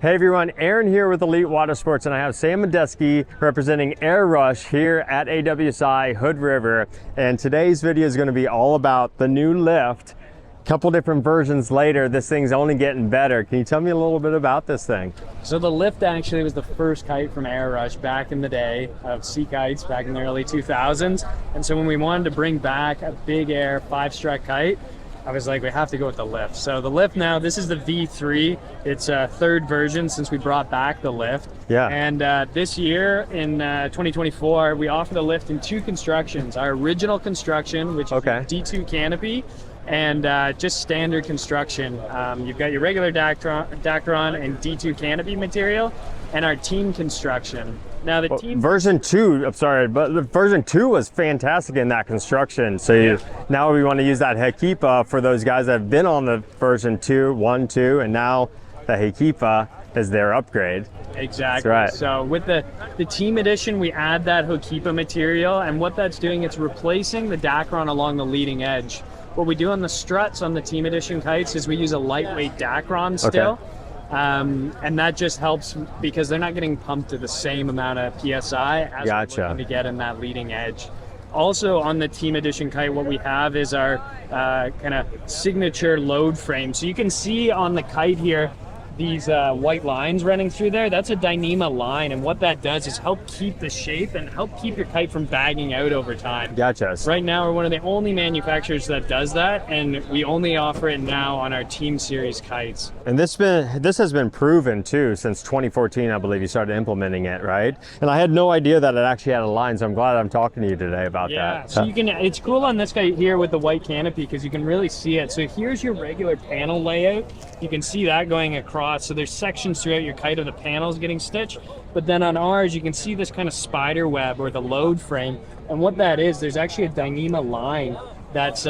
Hey everyone, Aaron here with Elite Water Sports, and I have Sam Medysky representing AIRUSH here at AWSI Hood River. And today's video is going to be all about the new lift. Couple different versions later, this thing's only getting better. Can you tell me a little bit about this thing? So the lift actually was the first kite from AIRUSH back in the day of sea kites back in the early 2000s. And so when we wanted to bring back a big air 5-strut kite, I was like, we have to go with the lift. So the lift now, this is the V3. It's a third version since we brought back the lift. Yeah. And this year in 2024, we offer the lift in two constructions. Our original construction, which is D2 Canopy, and just standard construction. You've got your regular Dacron and D2 Canopy material, and our team construction. Now the team version 2, I'm sorry, but the version 2 was fantastic in that construction. So now we want to use that Hekipa for those guys that have been on the version 1, 2, and now the Hekipa is their upgrade. Exactly. That's right. So with the team edition, we add that Hekipa material, and what that's doing, it's replacing the Dacron along the leading edge. What we do on the struts on the team edition kites is we use a lightweight Dacron still. And that just helps because they're not getting pumped to the same amount of PSI as we're looking to get in that leading edge. Also on the team edition kite, what we have is our kind of signature load frame. So you can see on the kite here, these white lines running through there, that's a Dyneema line, and what that does is help keep the shape and help keep your kite from bagging out over time. Gotcha. Right now we're one of the only manufacturers that does that, and we only offer it now on our team series kites. And this has been proven too since 2014, I believe you started implementing it, right? And I had no idea that it actually had a line, so I'm glad I'm talking to you today about that. Yeah, so you can, it's cool on this kite here with the white canopy because you can really see it. So here's your regular panel layout. You can see that going across. So there's sections throughout your kite of the panels getting stitched, but then on ours you can see this kind of spider web or the load frame, and what that is, there's actually a Dyneema line that's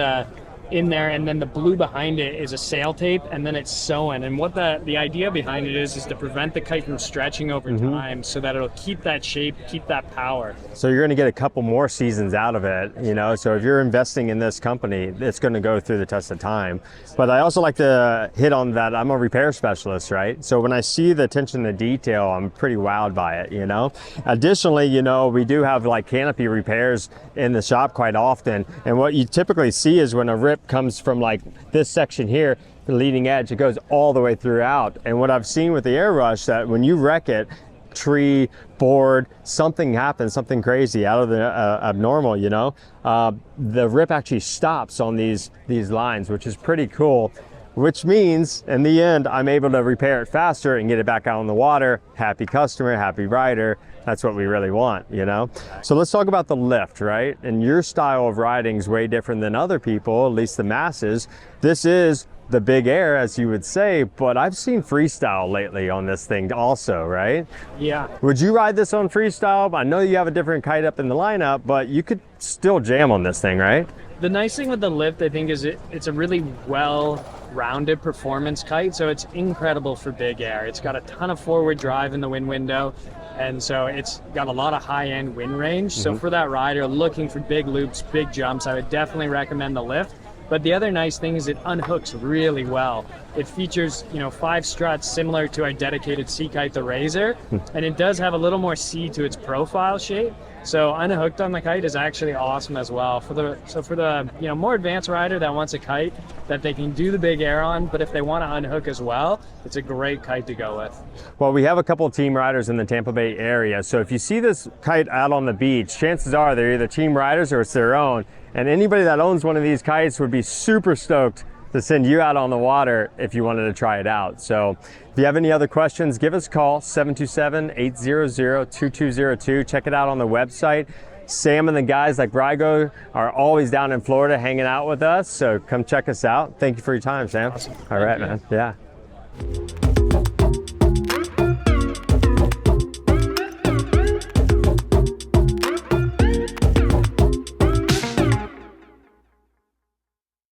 in there, and then the blue behind it is a sail tape, and then it's sewn. And what the idea behind it is to prevent the kite from stretching over time, so that it'll keep that shape, keep that power. So you're going to get a couple more seasons out of it, you know. So if you're investing in this company, it's going to go through the test of time. But I also like to hit on that I'm a repair specialist, right? So when I see the attention to detail, I'm pretty wowed by it, you know. Additionally, you know, we do have like canopy repairs in the shop quite often, and what you typically see is when a rip comes from like this section here, the leading edge, it goes all the way throughout. And what I've seen with the AIRUSH, that when you wreck it, tree, board, something happens, something crazy out of the abnormal, you know, the rip actually stops on these lines, which is pretty cool. Which means in the end, I'm able to repair it faster and get it back out on the water. Happy customer, happy rider. That's what we really want, you know? So let's talk about the lift, right? And your style of riding is way different than other people, at least the masses. This is the big air, as you would say, but I've seen freestyle lately on this thing also, right? Yeah. Would you ride this on freestyle? I know you have a different kite up in the lineup, but you could still jam on this thing, right? The nice thing with the lift, I think, is it's a really well-rounded performance kite, so it's incredible for big air. It's got a ton of forward drive in the wind window, and so it's got a lot of high-end wind range. So for that rider looking for big loops, big jumps, I would definitely recommend the lift. But the other nice thing is it unhooks really well. It features, you know, 5 struts similar to our dedicated sea kite, the Razor, and it does have a little more C to its profile shape. So unhooked on the kite is actually awesome as well. For the you know, more advanced rider that wants a kite that they can do the big air on, but if they want to unhook as well, it's a great kite to go with. Well, we have a couple of team riders in the Tampa Bay area, so if you see this kite out on the beach, chances are they're either team riders or it's their own. And anybody that owns one of these kites would be super stoked to send you out on the water if you wanted to try it out. So if you have any other questions, give us a call, 727-800-2202. Check it out on the website. Sam and the guys like Brygo are always down in Florida hanging out with us, so come check us out. Thank you for your time, Sam. Awesome. All right, man. Yeah.